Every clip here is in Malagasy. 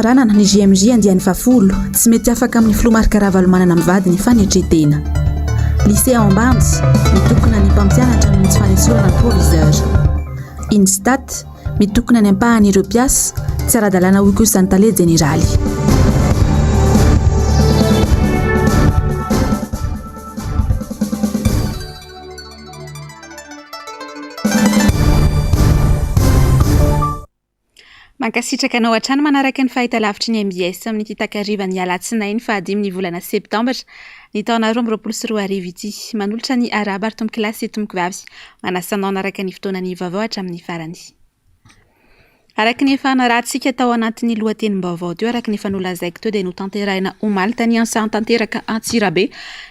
famaranana ny JMJ andiany fafolo tsy mety afaka amin'ny filomarika ravalomanana amin'ny vadiny fanetretena. Lycée Ambandy mitokona ny mpampianatra amin'ny tsy fanesorana proviseur. Instat mitokona ny ampahan'ireo mpiasa tsy ara-dalàna hoy kosa ny tale jeneraly. Mankasitraka anao hatrany manaraka ny fahitalavitry ny MBS amin'ny ity takarivan'ny alatsinainy fa 5 ny volana septambra ny taona 2024 ity. Manolotra ny araba ary tombo kilasy sy tombo vavy manasanao naraka ny fotoanany vaovao hatramin'ny farany. Araka ny efa narahantsika tao anatin'ny lohatenim-baovao teo, araka ny efa nolazaiko teo dia notanterahina omaly tany ansahan tanteraka Antsirabe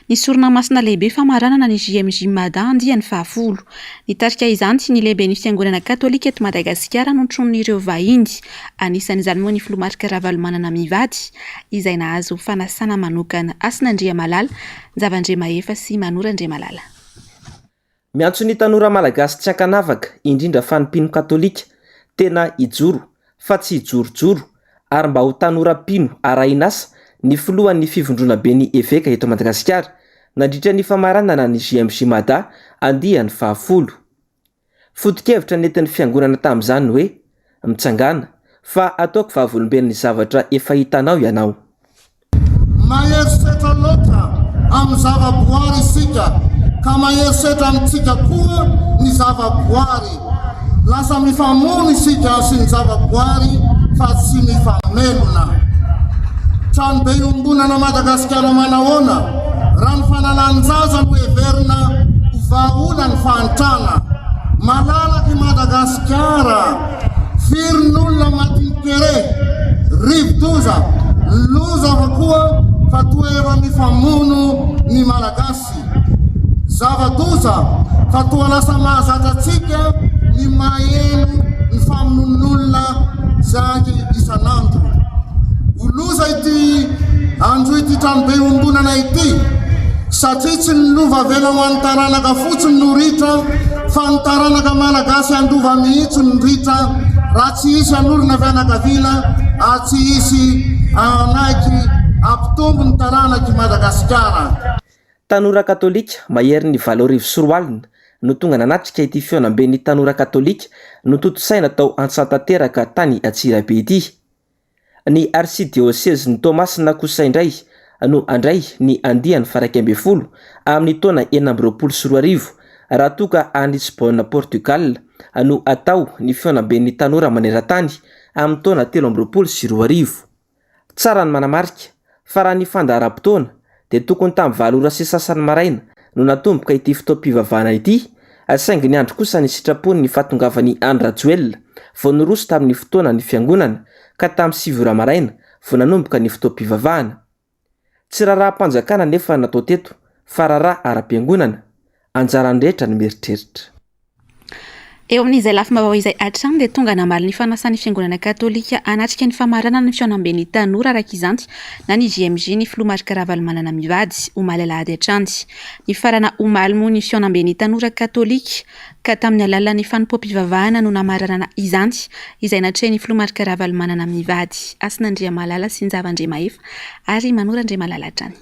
ny sorona masina lehibe famaranana ny JMJ Mada andiany fahafolo. Nitarika izany ny lehibe ny fiangonana katolika eto Madagasikara nontronon'ireo vahiny, anisan'izany moa ny filomarika ravalomanana mivady izay nahazo fanasana manokana. Asin'Andriamalala, Zavandriamahefa sy Manorandriamalala. Miantso ny tanora malagasy tsy ankanavaka indrindra fa ny mpino katolika tena ijoro fa tsy ijorojoro ary mba ho tanora pino arainasa ny filohan'ny fivondrona be ny eveka eto Madagasikara nandritra ny famaranana ny JMJ Mada andiany fahafolo. Foto-kevitra nentin'ny fiangonana tamin'izany hoe mitsangana fa ataoko vahavolombelon'ny zavatra efa hitanao ianao. Mahery loatra amin'ny zavaboary isika ka mahery amintsika koa ny zavaboary. Lasa mifamono isika sy ny zavaboary fa tsy mifamelona. Trano be iombonana Madagasikara manahoana raha ny fananan-jaza no heverina vahaola ny fahantrana. Malalaky Madagasikara firin'olona matinkere rivo-doza loza fa koa fa toera mifamono ny malagasy. Zava-doza fa toa lasa mahazatra ny maheno ny famonon'olona zaky isanandro. Oloza ity andro ity trano be ombonana ity satria tsy ny lova vela ho an'ny taranaka fotsiny no ritra fa ny taranaka malagasy andova mihitsy ny ritra raha tsy isy an'olona fianakavila ary tsy isy anaiky ampitombo ny taranaky Madagasikara. Tanora katolika mahery ny valorivo soroalina no tonga nanatrika ity fionamben'ny tanora katolika no totosaina tao Antsantanteraka tany Antsirabe ity. Ny arsidioseze ny Tomasina kosa indray no andray ny andiany faraka 12 amin'ny taona 2024 raha toka any Lisbonne Portugal no atao ny fionamben'ny tanora maneran-tany amin'ny taona 2022. Tsara ny manamarika fa raha ny fandaharam-potoana dia tokony tamin'ny 7 sy sasany maraina no natomboka ity fotoam-pivavahana ity, saingy ny andro kosa ny sitrapony ny fahatongavan'ny Andry Rajoelina vao noroso tamin'ny fotoana ny fiangonana ka tamin'ny 7 maraina vao nanomboka ny fotoam-pivavahana. Tsy raha-mpanjakana nefa natao teto fa raha ara-piangonana, anjarany rehetra ny mieritreritra. Eo amin'izay lafim-baovao izay hatrany dia tonga namaly ny fanasan'ny fiangonana katolika anatrika ny famaranana ny fionamben'ny tanora araka izany na ny JMJ ny filomarika ravalomanana mivady omaly alahady hatrany. Ny farana omaly moa ny fionamben'ny tanora katolika ka tamin'ny alalan'ny fanompoam-pivavahana no namaranana izany izay natreha ny filomarika ravalomanana mivady. Asin'Andriamalala sy Zavandriamahefa ary Manorandriamalala hatrany.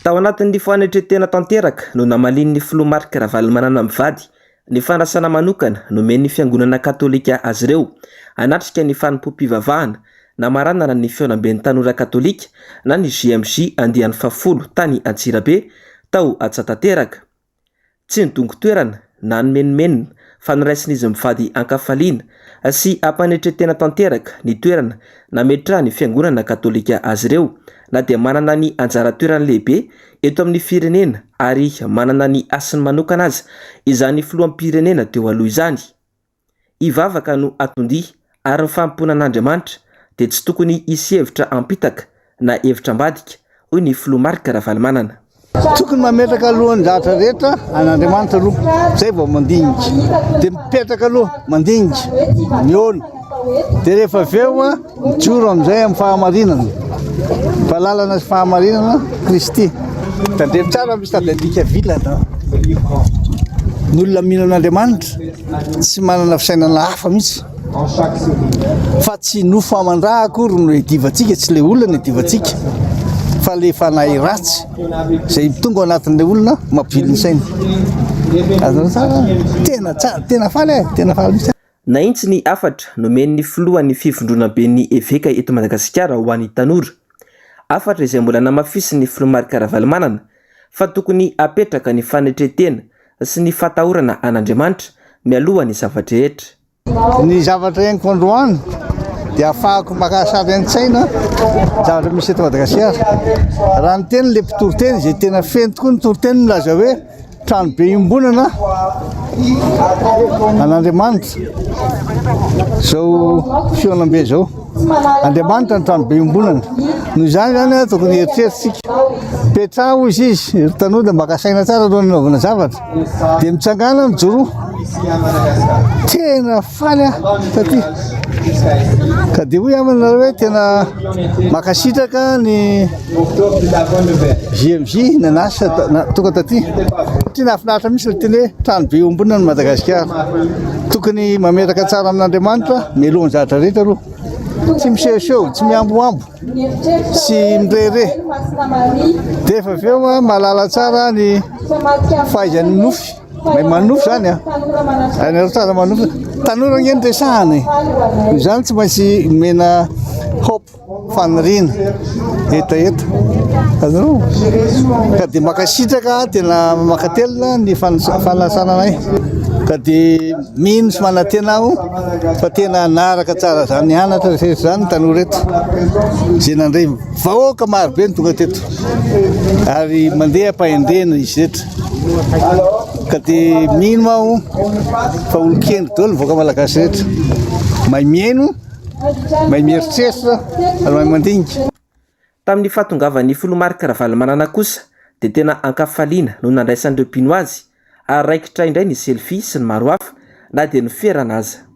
Tao anatin'ny fanetretena tanteraka no namalin'ny filomarika ravalomanana mivady ny fanasana manokana nomen'ny fiangonana katolika azy ireo anatrika ny fanompoam-pivavahana namaranana ny fionamben'ny tanora katolika na ny JMJ andiany fafolo tany Antsirabe tao Antsantanteraka. Tsy nidongo toerana na nomenomenona fa noraisin'izy mivady ankafaliana sy ampanetretena tanteraka ny toerana nametra ny fiangonana katolika azy ireo na dia manana ny anjara toerana lehibe eto amin'ny firenena ary manana ny asiny manokana azy izany filoham-pirenena teo aloha izany. Ivavaka no atondi ary ny famponan'Andriamanitra dia tsy tokony hisy hevitra ampitaka na hevitra ambadika hoy ny filomarika ravalomanana. Tokony mametraka alohan'ny zatra rehetra an'Andriamanitra aloha zay vao mandingy dia mipetraka aloha mandingy miona dia rehefa aveo mijoro amin'izay amin'ny fahamarinana mpalalana sy fahamarinana Kristy. Tandremo tsara misy tadadika vilana ny olona mihinan'Andriamanitra tsy manana fisainana hafa mihitsy fa tsy nofo aman-draha akory no hidivatsika tsy le olona hidivatsika fa le fanahy ratsy zay tonga anatin'le olona mampiviliny saina tena faly na intsy ny afatra nomen'ny filohan'ny fivondrona be ny eveka eto Madagasikara ho an'ny tanora. Afatra izay mbola namafisy ny Filomary Karavalomanana fa tokony apetraka ny fanetretena sy ny fatahorana an'Andriamanitra mialoha ny zavatra rehetra. Ny zavatra henoko androany dia ahafahako makasary an-tsaina zavatra misy eto Madagasikara. Raha ny teny le mpitoroteny izay tena feno tokoa ny toroteny milaza hoe trano be iombonana an'Andriamanitra. Zao fionambe zao Andriamanitra ny trano be iombonana. Noho izany zany tokony eritrerisika petraho izy tanora maka saina tsara alohan'ny naovana zavatra dia mitsangana mijoro tena faly taty ka dia hoy amana hoe tena makasitraka ny JMJ nanasa toka taty tena afinaritra misy le teny hoe trano be iombonana ny Madagasikara. Tokony mametaka tsara amin'Andriamanitra mialohan'ny zavatra rehetra aloha, tsy misehoseho, tsy miamboambo, tsy mirere. Dia efa avy eo mahalala tsara ny fahaizan'ny nofy, mahay manofy zany anareo tsara manofy. Tanora ngeny resahany, izany tsy maintsy mena hope faniriana etaeta. Azonao ka dia makasitraka tena makatelona ny fanasananay. Ka dia mino sy manantena aho fa tena anaraka tsara zany anatra rehetra zany tanora eto izay nandray vahoaka marobe ny tonga teto ary mandeha ampahendrena izy rehetra. Ka dia mino aho fa olo-kendry daholo ny vahoaka malagasy rehetra mahay mihaino, mahay mieritreritra ary mahay mandinika. Tamin'ny fahatongavan'ny Filomary Karavalomanana kosa dia tena ankafaliana no nandraisan'ireo Pinoazy ary raikitra indray ny selfie sy ny maro hafa na dia ny ferana aza.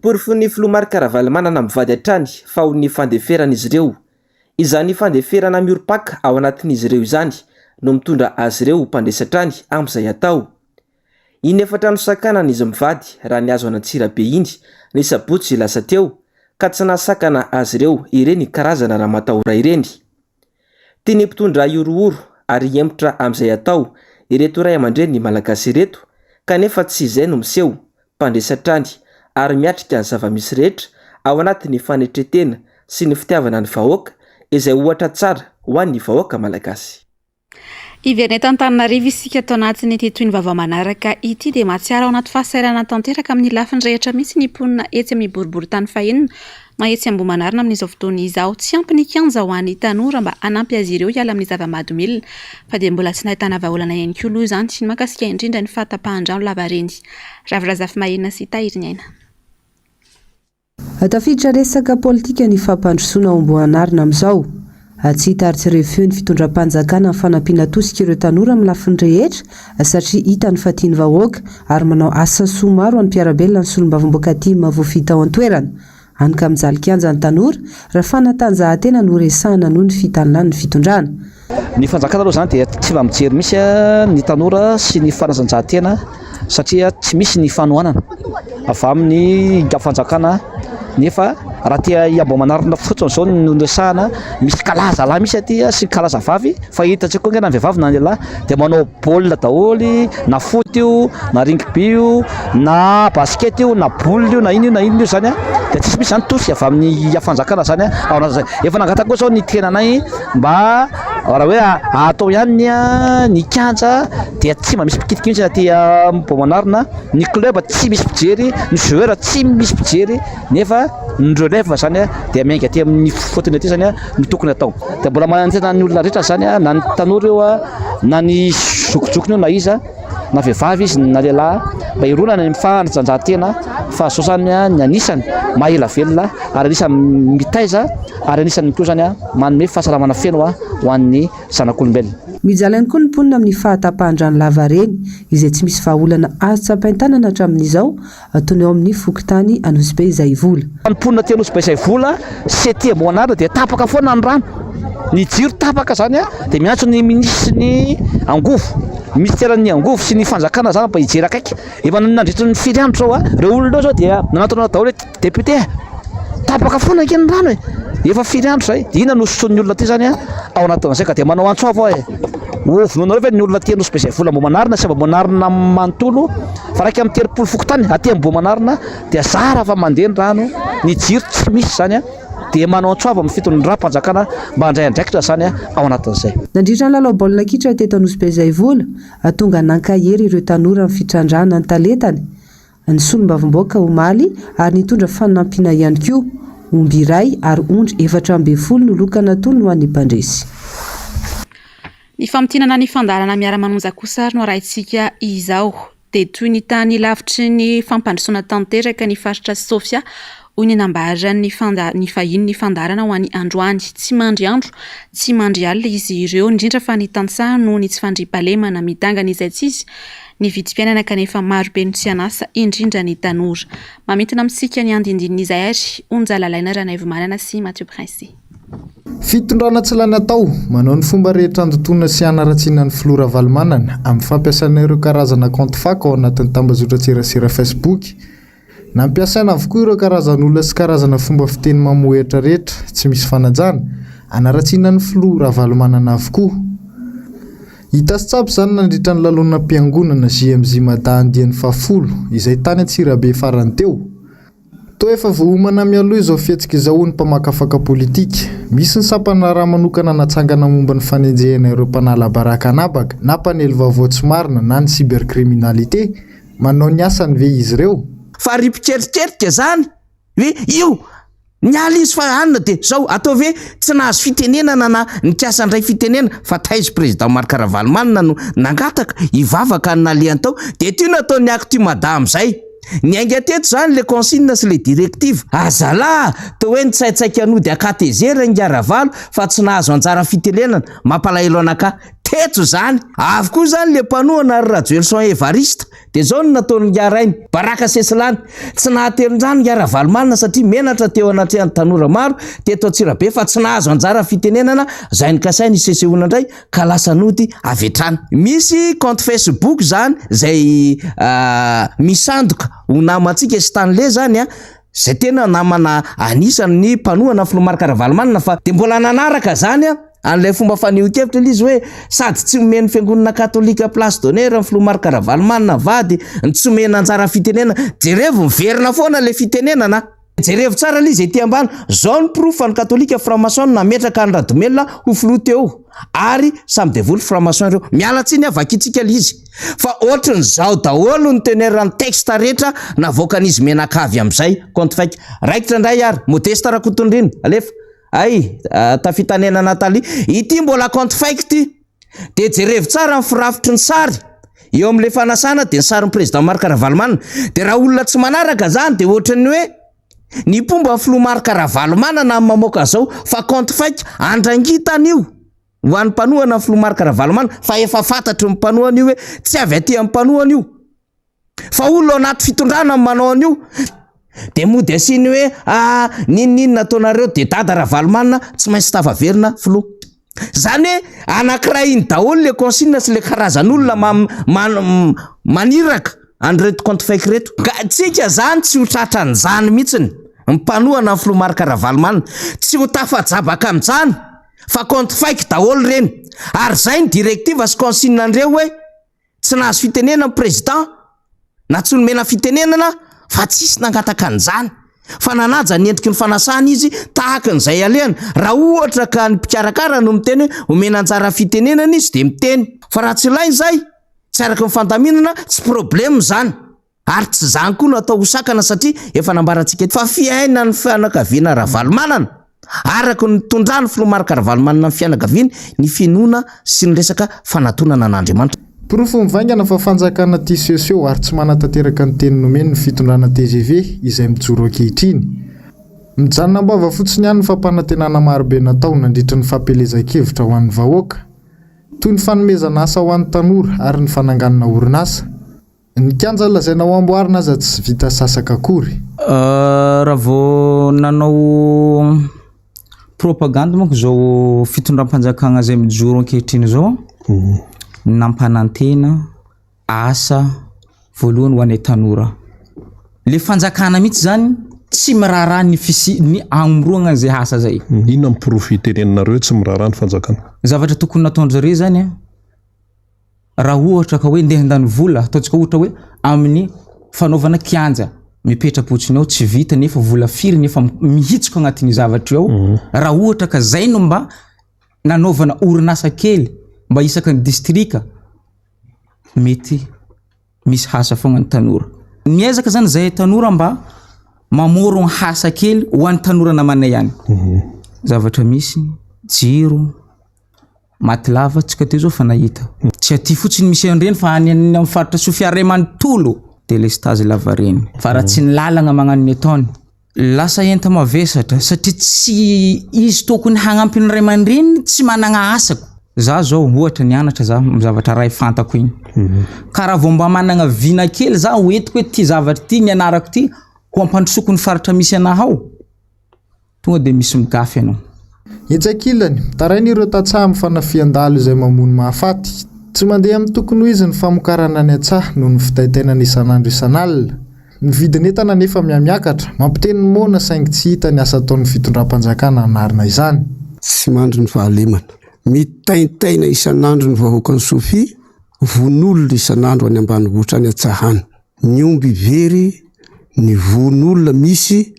Porfon'ny Filomary Karavalomanana mivady hatrany fa ho ny fandeferan'izy ireo. Izany fandeferana mihoropaka ao anatin'izy ireo izany no mitondra azy ireo mpandresatrany amin'izay atao. Iny efatra no sakanana izy mivady raha ny azo an'Antsirabe iny ny sabotsy lasa teo ka tsy nasakana azy ireo ireny karazana raha matahora ireny. Tiany mpitondra iorooro ary hempotra amin'izay atao ireto ray aman-dreny malagasy ireto kanefa tsy izay no miseho mpandresatrany ary miatrika ny zava-misy rehetra ao anatin'ny fanetretena sy ny fitiavana ny vahoaka izay ohatra tsara ho an'ny vahoaka malagasy. Iverne Antananarivo isika tao anatin'ity toy ny vaovao manaraka ity dia mahatsiaro ao anaty fahasairana tanteraka amin'ny lafiny rehetra mihitsy ny mponina etsy amin'ny boribory tany fahenina na etsy Ambohimanarina amin'izao fotoana izao. Tsy ampy ny kianja ho an'ny tanora mba hanampy azy ireo hiala amin'ny zava-mahadomelina fa dia mbola tsy nahitana vahaolana ihany koa aloha izany sy ny mahakasika indrindra ny fahatapahan-drano lavareny. Ravirazafy Mahina sy Tahiry Nyaina. Tafiditra resaka politika ny fampandrosoana ao Ambohimanarina amin'izao. Tsy hita ary tsy ireo feo ny fitondram-panjakana amin'ny fanampiana tosika ireo tanora amin'ny lafiny rehetra satria hita ny fatiany vahoaka ary manao asa soa maro amin'ny mpiarabelona ny solombavamboaka aty mavoafita ao an-toerana. Anka amin'jaly kianja ny tanora raha fanatanjahantena no resahana noho ny fitanilany ny fitondrana. Ny fanjakana aloha zany dia tsy mba mijery misy ny tanora sy ny fanatanjahantena satria tsy misy ny fanohanana avy amin'ny fanjakana nefa raha tia iabo manarina fotsiny zao noresahana misy kalaza lahy misy aty sy kalaza vavy fa hitatsika koa ngena vehivavy na lehilahy dia manao baolina daholy na foot io na rugby io na basket io na boule io na ino io na ino io zany a dia tsisy misy zany tosy avy amin'ny afanjakana zany a ao anazy efa nangatako koa zao ny tenanay mba raha hoe atao ihany ny kanja dia tsy mba misy pikitiky mihitsy aty Bomanarina ny club tsy misy pijery ny joueur tsy misy pijery nefa ny relève zany a dia miainga aty amin'ny fotony aty zany a ny tokony atao dia mbola manantena ny olona rehetra zany a na ny tanora eo a na ny zokizokiny eo na iza na vehivavy izy na lehilahy mba ironana ny fahanjanjahantena fa zao zany a ny anisany mahela velona ary anisany mitaiza ary anisany koa zany a manome fahasalamana feno a ho an'ny zanak'olombelona. Mijaly ihany koa ny mponina amin'ny fahatapahan-drano lava reny izay tsy misy vahaolana azo tsapain-tanana hatramin'izao ataony eo amin'ny fokontany Anosy Be izay vola. Ny mponina aty Anosy Be izay vola sy aty Boanarina dia tapaka foana ny rano. Ny jiro tapaka zany a dia miantso ny minisitry ny angovo ministeran'ny angovo sy ny fanjakana zany mba hijery akaiky efa nandritra ny firy andro zao a ireo olona zao dia nanatona daholo député tapaka foana ny rano efa firy andro zay ina no sosoan'ny olona aty zany a ao anatin'izay ka dia manao antsoavo vonoanareo ve ny olona aty Anosy Be izay vola Bomanarina sy Bomanarina manontolo fa raika amin'ny 30 fokotany aty Bomanarina dia zara fa mandeha ny rano ny jiro tsy misy zany a dia manao antsoavo amin'ny fitony ra-mpanjakana mba handray andraikitra zany a ao anatin'izay. Nandritra ny lalao baolina kitra teto Anosy Be izay vola atonga nankahery ireo tanora amin'ny fitrandrana ny talentany ny solombavamboaka omaly ary nitondra fanampiana ihany koa omby iray ary ondry 400 no lokana tony ho an'ny mpandresy. Ny famtinana ny fandarana miara-manonja kosa no arahintsika izao dia toy ny tany lavitry ny fampandrosoana tanteraka ny faritra Sofia hoy ny nambara ny fahiny ny fandarana ho an'ny androany tsy mandry andro tsy mandry alina izy ireo indrindra fa ny tantsaha no ny tsy fandriam-pahalemana midangana izay tsy izy ny vidim-piainana kanefa maro be no tsy anasa indrindra ny tanora mamintina amintsika ny andindin'izay ary onja lalaina Ranaivomanana sy Mathieu Prince. Fitondrana tsy lany atao manao ny fomba rehetra andotoana sy hanaratsiana ny Flora Valomanana amin'ny fampiasana ireo karazana compte fako ao anatin'ny tambazotra-tserasera Facebook. Nampiasaina avokoa ireo karazan'olona sy karazana fomba fiteny mamohetra rehetra tsy misy fanajana hanaratsiana ny Flora Valomanana avokoa. Hita sy tsapy zany nandritra ny lalona mpiangonana JMJ Madahandian'ny Fafolo izay tany Antsirabe farany teo. Toa efa vohomana mialoha izao fihetsika izao ny mpamakafaka politika. Misy ny sampana raha manokana natsangana momba ny fanenjehana ireo mpanala baraka anabaka na mpanely vaovao tsy marina na ny cybercriminalité manao ny asany ve izy ireo. Fa ripitreritrerika zany ve io niala izy fa anina dia zao atao ve tsy nahazo fitenenana na nikasandray fitenena fa taizy président Marc Ravalomanana no nangataka hivavaka ny naleany tao dia ity natao ny akty madame zay ny ainga teto zany le consigne sy le directive azala to hoe nitsaitsaika anody akatezera ngiaravalo fa tsy nahazo anjara fitenenana mampalahelo anaka teto zany avokoa zany le mpanoana ary Rajoelson Evariste dia zao no nataony ngiarainy Baraka Sesilany tsy nahateronjany ngiaravalomanana satria menatra teo anatrehan'ny tanora maro teto Antsirabe fa tsy nahazo anjara fitenenana zay nikasainy isesehoana indray ka lasa nody avetrany. Misy compte Facebook zany zay misandoka ho namantsika Stanley zany a zay tena namana anisan'ny mpanoana Flora Marc Ravalomanana fa dia mbola nanaraka zany a an'ilay fomba faneho-kevitra izy hoe sady tsy omeny fiangonana katolika place d'honneur amin'ny Flora Marc Ravalomanana vady ny tsy omeny anjara fitenenana jerevo miverina foana le fitenenana jerevo tsara izy ety ambany zao ny proof ny katolika franc-maçon nametraka ny Radomelina ho filoha teo ary samy devoly franc-maçon ireo miala tsiny avakitsika izy fa ohatrany zao daholo ny tenerany texte rehetra navoakan'izy menakavy amin'izay compte fake raikitra indray ary modeste rakotondriny alefa ay tafitanena Natalie ity mbola compte fake ty dia jerevo tsara ny firafitry ny sary eo amin'le fanasana dia ny sarin'ny président Marc Ravalomanana dia raha olona tsy manaraka zany dia ohatrany hoe ny pomba ny Flora Marc Ravalomanana amin'ny mamoaka zao fa compte fake andrangitany io ho an'ny mpanoana ny Flora Marc Ravalomanana fa efa fantatry ny mpanoana io hoe tsy avy aty amin'ny mpanoana io fa olona ao anaty fitondrana manao an'io dia mody asiny hoe ninninona ataonareo dia dada Ravalomanana tsy maintsy tavaverina Flora zany hoe anankiray iny daholo le consigne sy le karazan'olona maniraka an'ireto compte fake reto ka tsika zany tsy ho tratran'izany mihitsiny Mipanohana ny filomarika Ravalomanana tsy ho tafajabaka amin'izany fa compte faiky daholo reny. Ary zay ny direktiva sy consigne andreo hoe tsy nahazo fitenenana ny président na tsy nomena fitenenana fa tsisy nangataka an'izany fa nanaja ny endriky ny fanasana izy tahaka an'izay alehany. Raha ohatra ka ny mpikarakara no miteny hoe omena anjara fitenenana izy de miteny, fa raha tsy ilainy zay tsy araka ny fandaminana tsy problème zany. Ary tsy zany koa no atao hosakana satria efa nambarantsika fa fiaina ny fianakaviana Ravalomanana araka ny tondrany filomarika Ravalomanana ny fianakaviana ny finoana sy ny resaka fanatonana an'Andriamanitra. Pirofo mivaingana fa fanjakana ty seseo ary tsy manatanteraka ny teny nomeny ny fitondrana TGV izay mijoro ankehitriny. Mijanona ambava fotsiny ihany ny fampanantenana marobe natao nandritra ny fampelezan-kevitra ho an'ny vahoaka toy ny fanomezana asa ho an'ny tanora ary ny fananganana orinasa. Ny kanja lazaina ho amboarina aza tsy vita sasaka akory. Raha vao nanao propagande manko zao fitondram-panjakana izay mijoro ankehitriny zao nampanantena asa voalohany ho anay tanora. Le fanjakana mihitsy zany tsy miraharaha ny amoroana zay asa zay. Inona miprofitenenareo tsy miraharaha ny fanjakana? Zavatra tokony nataonjareo zany raha ohatra ka hoe ndeha handany vola ataontsika ohatra hoe amin'ny fanaovana kianja mipetrapotsiny ao tsy vita nefa vola firy nefa mihitsika agnatin'ny zavatra ao. Raha ohatra ka zay no mba nanaovana orinasa kely mba isaka ny distrika mety misy hasa fogna ny tanora. Miezaka zany zay tanora mba mamoro ny hasa kely ho an'ny tanora namanay ihany. Zavatra misy jiro matilava tsika teo zao fa nahita. Tsy aty fotsiny misy an'ireny fa any amin'ny faritra Sofia Ray Manontolo délestage lava reny. Fa raha tsy ny lalagna magnano ny ataony lasa enta mavesatra satria tsy izy tokony hagnampy ny ray aman-dreny tsy managna asako. Za zao ohatra nianatra za zavatra ray fantako igny. Ka raha vao mba managna vina kely za hoentiko hoe ty zavatra ty nianarako ty ho ampandrosoko ny faritra misy anahy ao. Tonga de misy migafy anao. Etsakilany, tarain'ireo tatsaha amin'ny fanafian-dalo izay mamono mahafaty. Tsy mandeha amin'ny tokony ho izy ny famokarana ny atsaha noho ny fitaitainana isan'andro isan'alina. Ny vidin'entana nefa miamiakatra, mampiteny ny mona saingy tsy hita ny asa ataon'ny fitondram-panjakana anarina izany. Tsy mandro ny fahalemana. Mitaintaina isan'andro ny vahoaka ny Sofia, von'olona isan'andro any ambanivohitra any Atsahana. Ny omby very, ny von'olona misy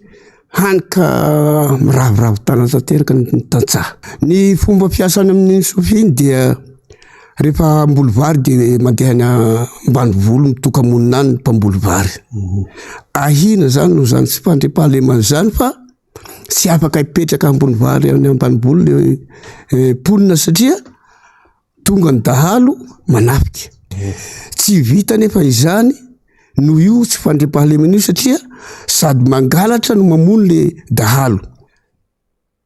hany ka miravoravo tanatanteraka ny tantsaha. Ny fomba fiasany amin'ny Sofia dia rehefa mbolovary dia mandeha any ambanivolo mitoka-monina any ny mpambolovary. Ahina zany no zany tsy fandriam-pahalemana zany fa tsy afaka hipetraka ambolovary any ambanivolo le ponina satria tonga ny dahalo manafika. Tsy vita nefa izany no io tsy fandriam-pahalemana io satria sady mangalatra no mamono le dahalo.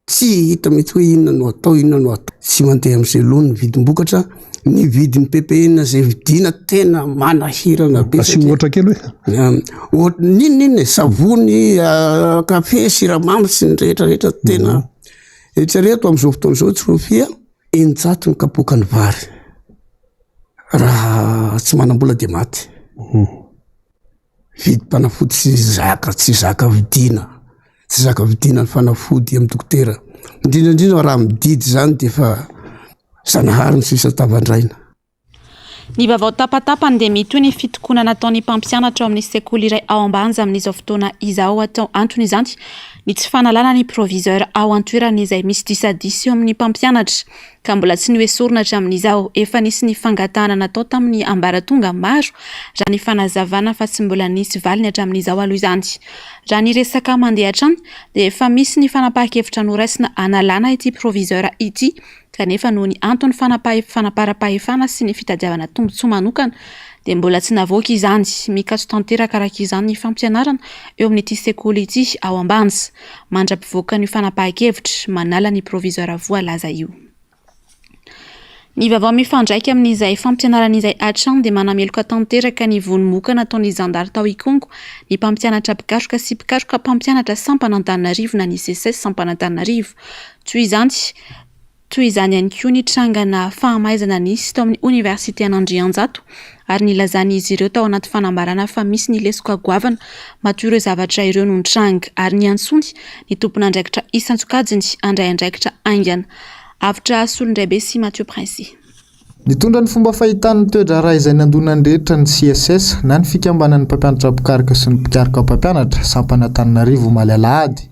Tsy hita mety hoe inona no atao, inona no atao. Tsy mandeha amin'ny selony ny vidim-bokatra, ny vidin'ny PPN zay vidina tena manahirana be. Asi ohatra kely hoe? Ninona savony, kafe, siramamy sy ny rehetrarehetra tena. Eritrereto amin'izao fotoana izao Sofia, 900 ny kapokany vary. Raha tsy manam-bola dia maty. Vidim-panafody tsy zaka vidina. Tsy zaka vidina ny fanafody amin'ny dokotera. Indrindrandrindra raha mididy zany dia fa Sanahary ny sisa tavandraina. Ny vaovao tapatapany dia mitoy ny fitokonana nataon'ny mpampianatra ao amin'ny sekoly iray ao Ambanja amin'izao fotoana izao atao antony izany ny tsy fanalana ny proviseur ao an-toerana izay misy disadisy eo amin'ny mpampianatra ka mbola tsy noesorina hatramin'izao efa nisy ny fangatahana natao tamin'ny ambaratonga maro raha ny fanazavana fa tsy mbola nisy valiny hatramin'izao aloha izany. Raha ny resaka mandeha hatrany dia efa misy ny fanapahan-kevitra noraisina analana ity proviseur ity kanefa noho ny antony fanapara-pahefana sy ny fitadiavana tombotsoa manokana dia mbola tsy navoaka izany. Mikaso tanteraka araka izany ny fampianarana eo amin'ity sekoly ity ao Ambanja mandra-pivoaka ny fanapahan-kevitra manala ny proviseur voalaza io. Ny vaovao mifandraika amin'izay fampianarana izay hatrany dia manameloka tanteraka ny vonomokana nataon'ny Zandary tao Ikongo ny mpampianatra Pikaroka sy Pikaroka mpampianatra Sampanantananarivo na ny CCS Sampanantananarivo. Toy izany ihany koa ny trangana fahamaizana nisy tao amin'ny Université An'Andrianjato ary nilazany izy ireo tao anaty fanambarana fa misy ny lesoko agoavana mato ireo zavatra ireo no nitranga ary ny antsony ny tompon'andraikitra isan-tsokajiny andray andraikitra aingana. Avitra Solondraibe sy Mathieu Prince. Nitondra ny fomba fahitan'ny toedra raha izay nandonany rehetra ny CSS na ny fikambanan'ny mpampianatra mpikaroka sy ny mpikaroka mpampianatra Sampanan-Tananarivo Malalaady.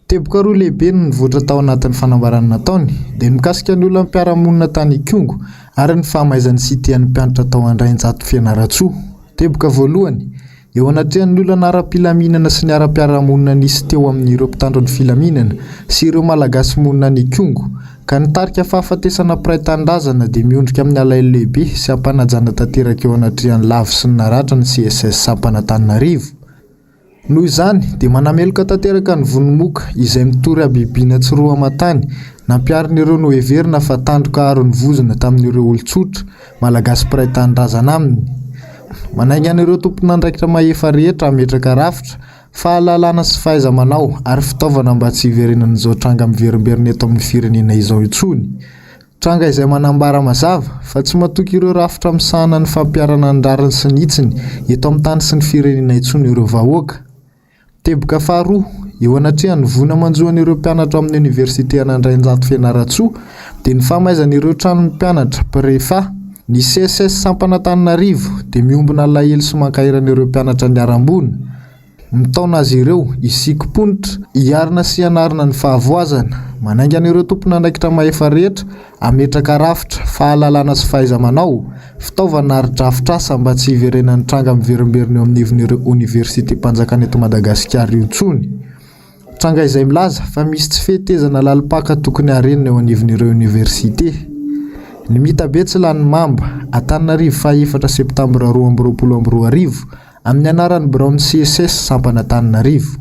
Teboka roa lehibe no nivoatra tao anatin'ny fanambarana nataony dia mikasika ny olona mpiara-monina tany Ikongo ary ny fahamaizan'ny sitian'ny mpianatra tao Andrainjato Fianaratsoa. Teboka voalohany eo anatrehan'ny olona ara-pilaminana sy ny ara-piara-monina nisy teo amin'ireo mpitandro ny filaminana sy ireo malagasy monina ny Ikongo ka nitarika fahafatesana piray-tandrazana dia miondrika amin'ny alailo lehibe sy ampanajana tanteraka eo anatrehan'ny lavo sy ny naratra ny CSS Sampanan-Tananarivo. Noho izany dia manameloka tanteraka ny vonomoka izay mitory abibiana tsiroa amatany nampiarin'ireo no heverina fa tandroka aro ny vozona tamin'ireo olon-tsotra malagasy piray-tandrazana aminy. Manaingan'ireo tompon'andraikitra mahefa rehetra ametraka rafitra fahalalana sy fahaiza-manao ary fitaovana mba tsy hiverenan'izao tranga miverimberina eto amin'ny firenena izao intsony. Tranga izay manambara mazava fa tsy matoky ireo rafitra misahana ny fampiarana ny rariny sy ny hitsiny eto amin'ny tany sy ny firenena intsony ireo vahoaka. Teboka faharoa eo anatrehan'ny vona manjoan'ireo mpianatra amin'ny Oniversite Andrainjato Fianaratsoa dia ny fahamaizan'ireo tranon'ny mpianatra Prefa ny CSS Sampanan-Tananarivo dia miombona lahelo sy mankairan'ireo mpianatra ny arambony. Mitaona azy ireo isikom-ponitra hiarina sy hianarana ny fahavoazana manaingan'ireo tompon'andraikitra mahefa rehetra ametraka rafitra fahalalana sy fahaiza-manao fitaovana ary drafitrasa mba tsy hiverenan'ny tranga miverimberina eo amin'ny ivin'ireo Oniversite mpanjakana eto Madagasikara intsony. Tranga izay milaza fa misy tsy fehetezana lalipaka tokony harenina eo anivon'ireo Oniversite. Ny Mitabetsilany Mamba Antananarivo fa 4 Septambra 2022 amin'ny anaran'ny Brown CSS Sampanan-Tananarivo.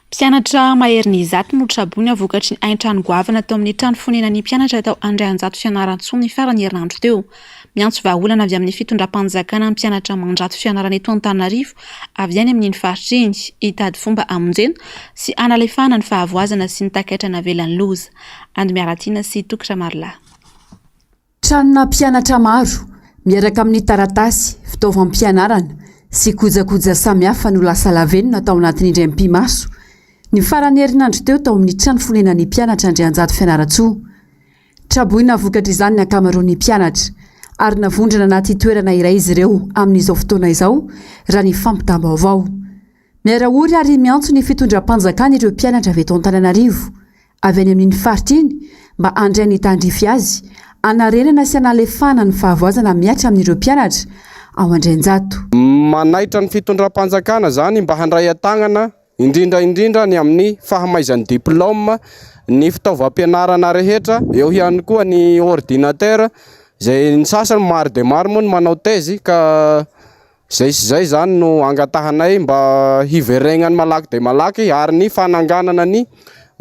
Mpianatra mahery izato no trabony avokatry ny aintrano goavana tao amin'ny trano fonenan'ny mpianatra tao Andrainjato Fianaratsoa ny farany herinandro teo. Miantso vahaolana avy amin'ny fitondram-panjakana ny mpianatra mandrato fianarana eto Antananarivo avy any amin'ny faritra iny hitady fomba hamonjena sy analefahana ny fahavoazana sy ny takaitrana velan'ny loza. Andimiaratina sy Tokatra Marla. Tranona mpianatra maro miaraka amin'ny taratasy, fitaovam-pianarana sy kojakoja samihafa no lasa lavenona tao anatin'ny indray mpimaso. Ny farany herinandro teo tao amin'ny trano fonenan'ny mpianatra Andrainjato Fianaratsoa. Traboina vokatra izany ny ankamaroan'ny mpianatra ary navondrana anaty toerana iray izy ireo amin'izao fotoana izao raha ny fampitam-baovao. Miara-ory ary miantso ny fitondram-panjakana ireo mpianatra avy eto Antananarivo avy any amin'ny faritra iny mba handray ny tandrify azy anarenana sy analefahana ny fahavoazana miatra amin'ireo mpianatra ao Andrainjato. Manaitra ny fitondram-panjakana zany mba handray atagnana indrindra ny amin'ny fahamaizan'ny diplôma, ny fitaovam-pianarana rehetra, eo ihany koa ny ordinateur izay ny sasany maro dia maro moa no manao tezy ka zay zany no angatahanay mba hiveregnany malaky dia malaky ary ny fananganana ny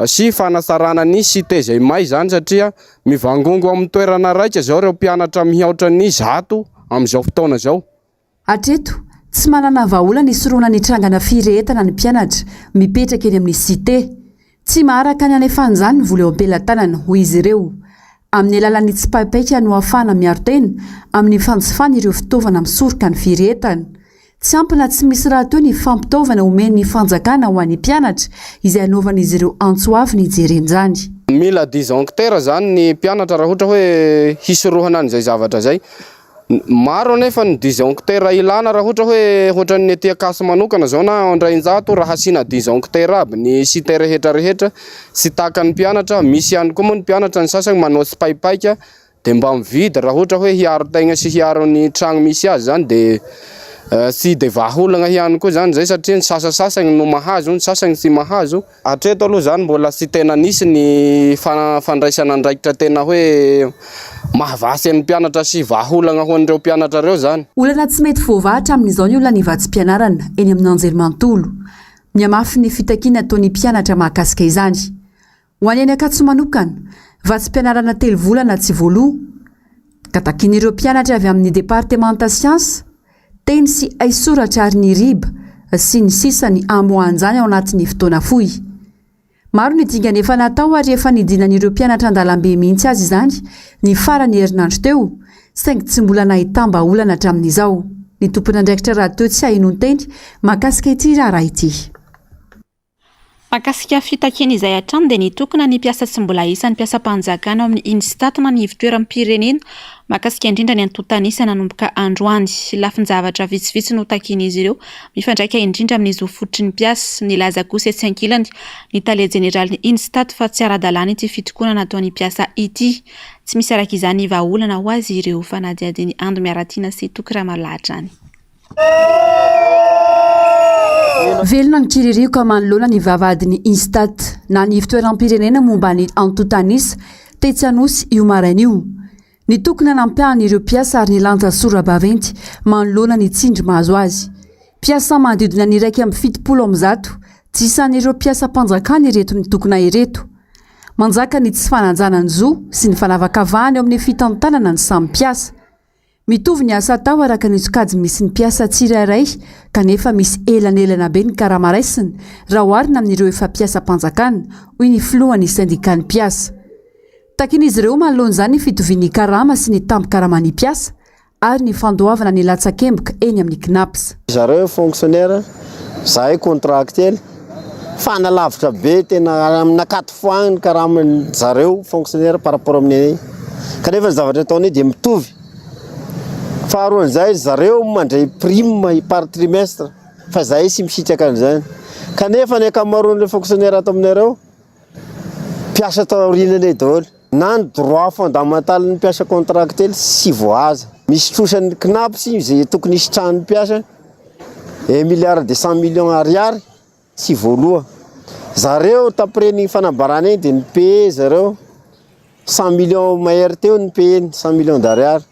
sy fanasarana ny site izay may zany satria mivangongo amin'ny toerana raika zao ireo mpianatra mihoatra ny 100 amin'izao fotoana zao. Hatreto tsy manana vahaolana isoroana ny trangana firehetana ny mpianatra mipetraka eny amin'ny site. Tsy maharaka ny alefan'izany ny vola eo am-pelantanana hoy izy ireo. Amin'ny alalan'ny tsy paipaika no ahafahana miaro tena amin'ny fanjifana ireo fitaovana misoroka ny firehetana. Tsy ampina tsy misy raha teo ny fampitaovana omen'ny fanjakana ho an'ny mpianatra izay anaovan'izy ireo antsoavy ny jerenjany. Mila disjoncteur zany ny mpianatra raha ohatra hoe hisorohana an'izay zavatra zay. Maro anefa ny disjoncteur ilana raha ohatra hoe ohatran'ny ety Akasy manokana zao na Andrainjato raha asiana disjoncteur aby ny site rehetra sy takan'ny mpianatra. Misy ihany koa moa ny mpianatra ny sasany manao tsy paipaika dia mba mividy raha ohatra hoe hiaro tegna sy hiaro ny tragno misy azy zany dia sy dia vahaolagna ihany koa zany zay satria ny sasasasany no mahazo, ny sasany tsy mahazo. Hatreto aloha zany mbola sy tena nisy ny fandraisana andraikitra tena hoe mahavasy amin'ny mpianatra sy vahaolagna ho an'ireo mpianatra ireo zany. Olana tsy mety voavahatra amin'izao ny olona ny vatsim-pianarana eny amin'ny anjerimanontolo. Miamafy ny fitakiana ataon'ny mpianatra mahakasika izany. Ho any Ankatso manokana, vatsim-pianarana 3 volana tsy voaloha. Katakin'ireo mpianatra avy amin'ny départementa siansa, teny sy aisoratra ary ny riba sy ny sisa ny amoanjany ao anatin'ny fotoana fohy. Maro ny dingana efa natao ary efa nidinan'ireo mpianatra an-dalambe mihitsy azy izany ny farany herinandro teo saingy tsy mbola nahitamba-olana hatramin'izao. Ny tompon'andraikitra raha teo tsy haino-teny mahakasika ity raha ity. Mahakasika fitakiana izay hatrany dia nitokana ny mpiasa tsy mbola isan'ny mpiasam-panjakana ao amin'ny INSTAT na ny ivotoeram-pirenena mahakasika indrindra ny antontanisa nanomboka androany. Lafin-javatra vitsivitsy no takiana izy ireo mifandraika indrindra amin'izy ho fototry ny mpiasa. Nilaza kosa etsy ankilany ny tale jeneraly ny INSTAT fa tsy ara-dalàna ity fitokonana ataon'ny mpiasa ity. Tsy misy araka izany vahaolana ho azy ireo fanadihadiny Ando Miaratiana sy Tokiramalahatra any. Velona ny kiririko manoloana ny vavahadin'ny INSTAT na ny fitoeram-pirenena momba ny antontanisa Tetsianosy io marain'io. Nitokana nampiahana ireo mpiasa ary nilanja sora-baventy manoloana ny tsindry mahazo azy. Mpiasa manodidina ny 170 tsy isan'ireo mpiasam-panjakana ireto nitokana ireto. Manjaka ny tsy fananjana ny zo sy ny fanavakavahany ao amin'ny fitantanana ny samy mpiasa. Mitovy ny asa tao araka ny sokajy misy ny mpiasa tsirairay kanefa misy elanelana be ny karamaraisiny raha oharina amin'ireo efa mpiasam-panjakana hoy ny filohan'ny syndicat ny mpiasa. Takin'izy ireo manoloana izany ny fitovian'ny karama sy ny tampo-karaman'ny mpiasa ary ny fandoavana ny latsakemboka eny amin'ny KNAPS. Zareo fonctionnaire zahay contractuel fanalavitra be tena amina 4 fois ny karaman'ny zareo fonctionnaire par rapport amin'ny kanefa ny zavatra ataony dia mitovy. Faharoan'izay zareo mandray prime par trimestre fa zahay sy misitraka an'izany. Kanefa ny ankamaroan'ireo fonctionnaire ato aminareo mpiasa tao aorianany daholo. Na ny droit fondamental ny mpiasa contractuel sy voaza. Misy trosan'ny KNAPS izay tokony hisitrahan'ny mpiasa 1,2 million ariary sy voaloha. Zareo tapreny fanambarana eny dia ny paye zareo 100 millions mahery teo ny paye 100 millions d'ariary.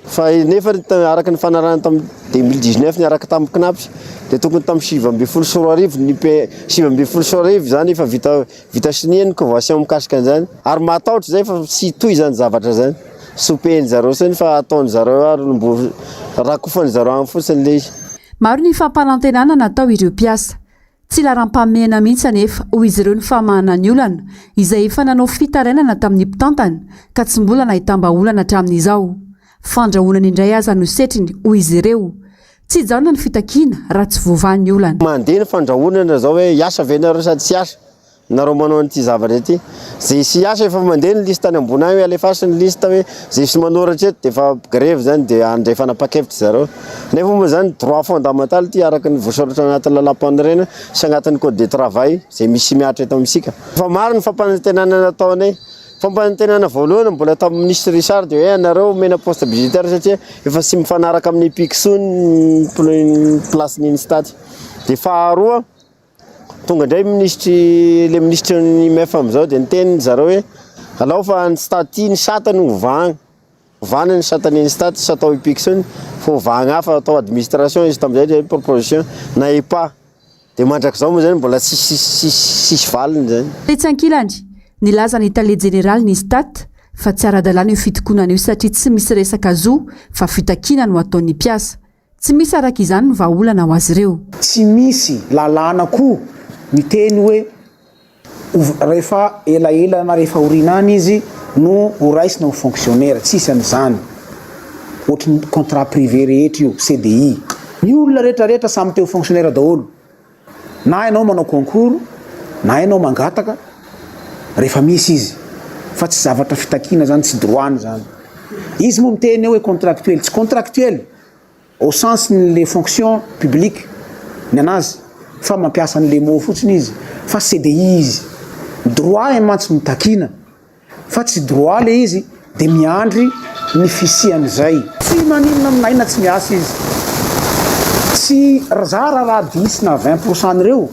Fa nefa araka ny fanarahana tamin'ny 2019 ny araka tamin'ny KNAPS dia tokony tamin'ny 7 ny paye 7 zany efa vita sinihany convention mikasika an'izany. Ary matahotra zay fa sy toy zany zavatra zany. Sopeny zareo sany fa ataony zareo ary mbo rakofany zareo amin'ny fotsiny le izy. Maro ny fampanantenana natao ireo mpiasa. Tsy laram-pamena mihitsy anefa hoy izy ireo ny famahana ny olana izay efa nanao fitarainana tamin'ny mpitantana ka tsy mbola nahitamba-olana hatramin'izao. Fandrahonana indray aza no setriny hoy izy ireo. Tsy jaona ny fitakiana raha tsy voavahan'ny olana. Mandeha ny fandrahonana zao hoe hiasa ve nareo sady tsy hiasa. Nareo manao an'ity zavatra ity. Zay sy hiasa efa mandeha ny lista any ambony any hoe alefasa ny lista hoe zay sy manoratra eto dia efa grève zany dia andray fanapa-kevitra zareo. Nefa moa zany droit fondamental ity araka ny voasoratra anatin'ny lalam-panorena sy anatin'ny code de travail zay misy miatra eto amintsika. Fa maro ny fampanantenana nataonay. Fampanantenana voalohany mbola tamin'ny ministre Richard dia hoe anareo mena poste budgétaire satria efa sy mifanaraka amin'ny PICSO ny place ny INSTAT. Dia faharoa tonga indray le ministre ny MEF amin'izao dia niteny zareo hoe alao fa ny staty ny satany ovana ny satany INSTAT sy atao PICSO fa ovana hafa atao administration izy tamin'izay proposition na EPA dia mandrak'izao moa zany mbola sisy valiny zany. Tetsankilany nilaza ny tale jeneraly ny INSTAT fa tsy ara-dalàna io fitokonana io satria tsy misy resaka zo fa fitakiana no ataon'ny mpiasa. Tsy misy araka izany ny vahaolana ho azy ireo. Tsy misy lalàna koa miteny hoe rehefa elaela na rehefa orinany izy no ho raisina ho fonctionnaire. Tsisy an'izany. Ohatry contrat privé rehetra io, CDI. Ny olona rehetrarehetra samy teo fonctionnaire daholo. Na ianao manao concours, na ianao mangataka, rehefa misy izy. Fa tsy zavatra fitakiana zany, tsy droit zany. Izy moa miteny hoe contractuel, tsy contractuel au sens les fonctions publiques ny anazy fa mampiasa an'le mots fotsiny izy fa CDI izy. Droit e mantsy mitakina fa tsy droit le izy dia miandry ny fisian'izay. Tsy maninona aminaina tsy miasa izy. Tsy zara raha 10 na 20% reo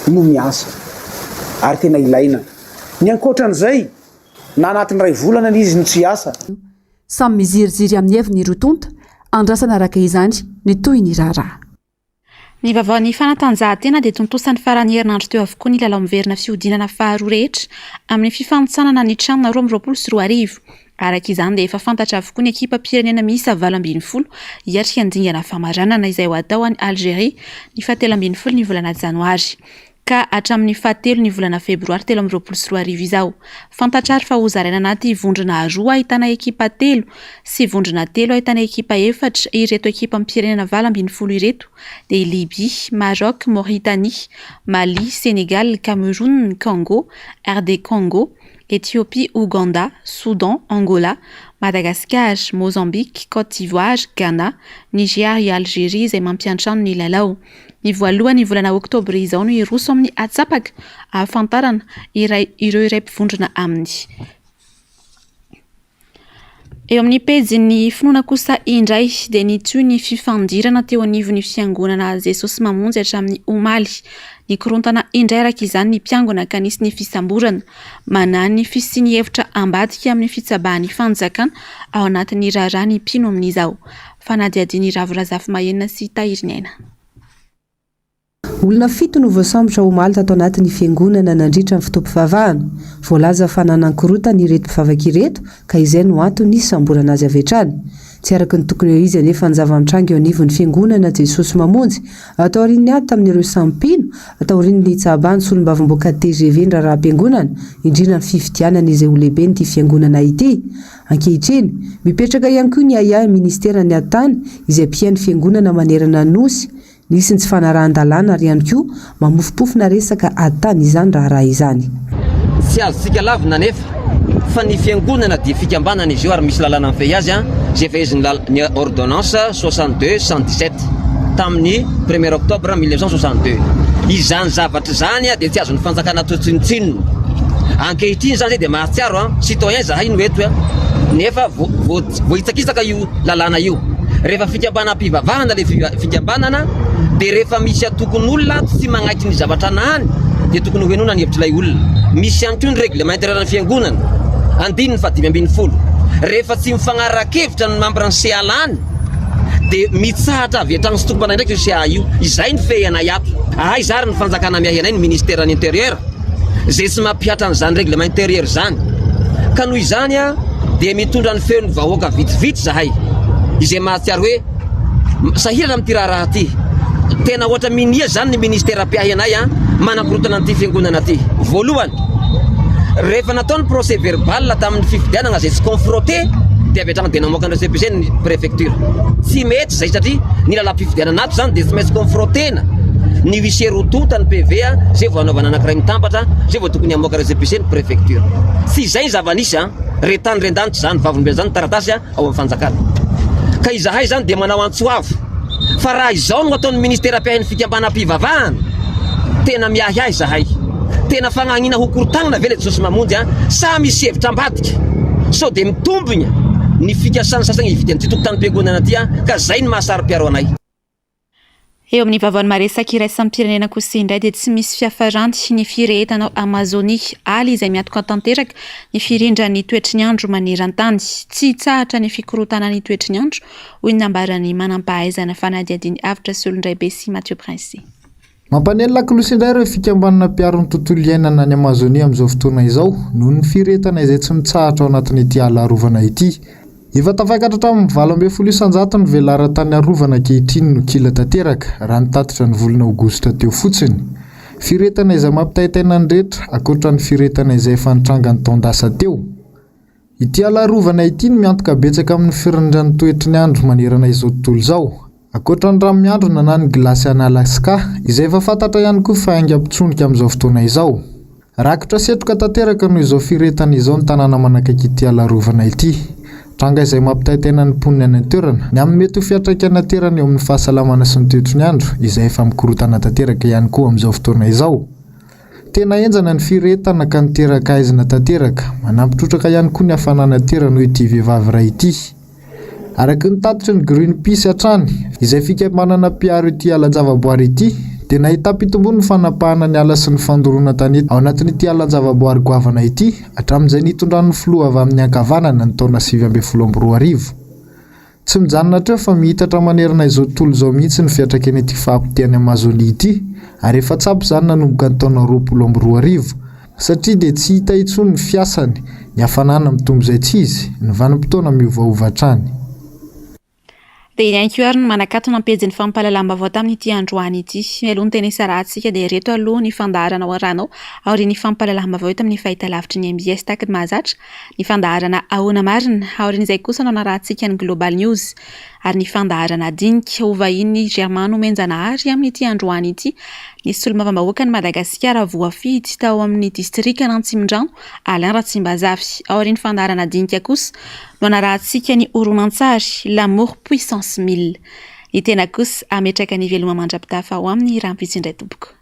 no miasa ary tena ilaina. Ny ankoatran'izay na anatin'ny ray volana izy no tsy asa. Samy miziriziry amin'ny heviny rotonta andrasana araka izany ny toy ny raharaha. Ny vaovaon'ny fanatanjahantena dia tontosan'ny farany herinandro teo avokoa ny lalao miverina fihodinana faharoa rehetra amin'ny fifanitsanana ny tranona 2024. Araka izany dia efa fantatra avokoa ny ekipa pirenena miisa 20 hiatrika ny dingana famaranana izay ho atao any Algérie ny 17 ny volana janoary. ka hatramin'ny fahatelo ny volana febroary 2024 izao. Fantatrary fa hozaraina anaty vondrona roa ahitana ekipa 3 sy vondrona 3 ahitana ekipa 4 ireto ekipa ampirenena 20 ireto dia Libye, Maroc, Mauritanie, Mali, Sénégal, Cameroun, Congo, RD Congo, Éthiopie, Ouganda, Soudan, Angola, Madagascar, Mozambique, Côte d'Ivoire, Ghana, Niger et Algérie izay mampiantrano ny lalao. Ny voalohany volana oktobra izao no iroso amin'ny atsapaka ahafantarana ireo iray mpivondrona aminy. Eo amin'ny pejy finoana kosa indray dia nitoy ny fifandirana teo anivon'ny fiangonana Jesosy Mamonjy hatramin'ny omaly. Ny korontana indray araka izany ny mpiangona ka nisy ny fisamborana manany ny fisiany hevitra ambadika amin'ny fitsabahan'ny fanjakana ao anatin'ny raharaha ny mpino amin'izao. Fanadihadiany Ravirazafy Mahenina sy Tahiriny Aina. Olona 7 no voasambotra omaly tato anatin'ny fiangonana nandritra ny fotoam-pivavahana. Voalaza fa nanan-korotana ireto mpivavaka ireto ka izay no antony samborana azy avy hatrany. Tsy araka ny tokony eo izy anefa ny zava-mitranga eo anivon'ny fiangonana Jesosy Mamonjy atao aorian'ny ady tamin'ireo sampino atao aorian'ny tsabany solom-bavamboaka TGV ny raharaham-piangonana indrina ny fifidianana izay ho lehibe n'ity fiangonana ity. Ankehitriny mipetraka ihany koa ny aya ministeran'ny atany izay mpihain'ny fiangonana manerana nosy. Nisy ny tsy fanarahan-dalàna ary ihany koa mamofopofona resaka atany izany raharaha izany. Tsy azontsika lavina nefa fa ny fiangonana dia fikambanana izy io ary misy lalàna mifehy azy zay feheziny ordonnance 62-117 tamin'ny 1er octobre 1962. Izany zavatra zany dia tsy azon'ny fanjakana totsinotsinona. Ankehitriny zany zay dia mahatsiaro citoyen zahay no eto nefa vohitsakisaka io lalàna io. Rehefa fikambana-pivavahana le fikambanana dia rehefa misy tokony olona tsy magnaiky ny zavatra nahany dia tokony hoenona ny hevitry ilay olona. Misy ihany koa ny règlement intérieur ny fiangonana 5-20. Rehefa tsy mifagnaraka-hevitra ny membre ny CA lany dia mitsahatra avy hatrany sy tokom-panahy ndraiky io CA io. Izay ny fehy-anay ato. Ahay zary ny fanjakana miahy anay ny ministère ny intérieur zay tsy mampihatra an'izany règlement intérieur zany. Ka noho izany dia mitondra ny feon'ny vahoaka vitsivitsy zahay. Izay mahatsiaro hoe sahirana amin'ity raharaha ty. Tena ohatra minia zany ny ministère mpiahy anay manakorotana an'ity fiangonana ty. Voalohany, rehefa nataony procès verbal tamin'ny fifidianana zay tsy confronté dia avy hatrany dia namoaka ny récépissé ny préfecture. Tsy mety zay satria ny lalam-pifidianana ato zany dia tsy maintsy confronténa ny huissier rotonta ny PV zay vao anaovana anankiray mitambatra zay vao tokony hamoaka récépissé ny préfecture. Tsy izay zava-nisy retany rendanitra zany vavolombena zany taratasy ao amin'ny fanjakana. Ka izahay zany dia manao antsoavo fa raha izao no ataon'ny ministère mpiahin'ny fikambana-pivavahana tena miahy ahy zahay. Tena fagnanina ho korotagnana ve le Jesosy Mamonjy sa misy hevitra ambadika sao dia mitombigna ny fikasana sasany ividian'ity tokotany-piangonana ty ka zay ny mahasaro-piaro anay. Eo amin'ny vavahany maresaka iraisam-pirenena kosa indray dia tsy misy fiafaranty ny firehetanao Amazonia aly izay miatoka tanteraka ny firindra ny toetry ny andro maneran-tany. Tsy hitsahatra ny fikorotana ny toetry ny andro hoy ny ambarany manam-pahaizana fanadihadiany avitra sy olondray be sy Mathieu Prince. Mampanelina kilosy indray ireo fikambanana mpiaro ny tontolo iainana any Amazonia amin'izao fotoana izao noho ny firetana izay tsy mitsahatra ao anatin'ity ala arovana ity. Efa tafakatra hatramin'ny 12 isan-jato ny velaran-tany arovana ankehitriny no kila tanteraka raha nitatitra ny volana Aogositra teo fotsiny. Firetana izay mampitaitaina ny rehetra ankoatra ny firetana izay efa nitranga ny taondasa teo. Ity ala arovana ity no miantoka betsaka amin'ny firindran'ny toetry ny andro manerana izao tontolo izao. Ankoatra ny ranomiandrona na ny gilasy any Alaska izay efa fantatra ihany koa fa haingam-pitsonika amin'izao fotoana izao. Rakotra setroka tanteraka noho izao firetana izao ny tanàna manakaiky ity ala arovana ity. Tranga izay mampitaitaina ny mponina any an-toerana ny amin'ny mety ho fiantraikana terana eo amin'ny fahasalamana sy ny toetry ny andro izay efa mikorotana tanteraka ihany koa amin'izao fotoana izao. Tena enjana ny firetana ka niteraka aizina tanteraka manampitrotraka ihany koa ny hafanana terana ho ity vehivavy iray ity. Araka ny tatitry ny Greenpeace hatrany izay fikambanana mpiaro ity ala-javaboary ity dia nahita mpitombony ny fanapahana ny ala sy ny fandoroana tany ao anatin'ity ala-javaboary goavana ity hatramin'izay nitondran'ny filoha avy amin'ny ankavanana ny taona 2024. Tsy mijanona treo fa mihitatra manerana izao tontolo izao mihitsy ny fiantraikany ity fahampiteny Amazonia ity ary efa tsapo izany nanomboka ny taona 2024 satria dia tsy hita intsony ny fiasany, ny hafanana mitombo izay tsy izy, ny vanim-potoana miovaova hatrany. dia iny ihany koa ary no manakatona ampejin'ny fampahalalam-baovao tamin'ity androany ity. Mialoha ny tenesa rahantsika dia reto aloha ny fandaharana ao ranao aorian'ny fampahalalam-baovao eto amin'ny fahitalavitry ny MBS taky ny mahazatra, ny fandaharana ahoana marina aorian'izay kosa no narahantsika ny Global News, ary ny fandaharana dinika ho vahiny Germano Menjanahary amin'ity androany ity. Nisy solombavambahoaka ny Madagasikara voafidy tao amin'ny distrika n'Antsimondrano Alain Ratsimbazavi. Aorian'ny fandaharana dinika kosa no narahantsika ny horonan-tsary L'amour puissance 1000. Ny tena kosa ametraka ny veloma mandrapitafa ao amin'ny rampitsindray tompoko.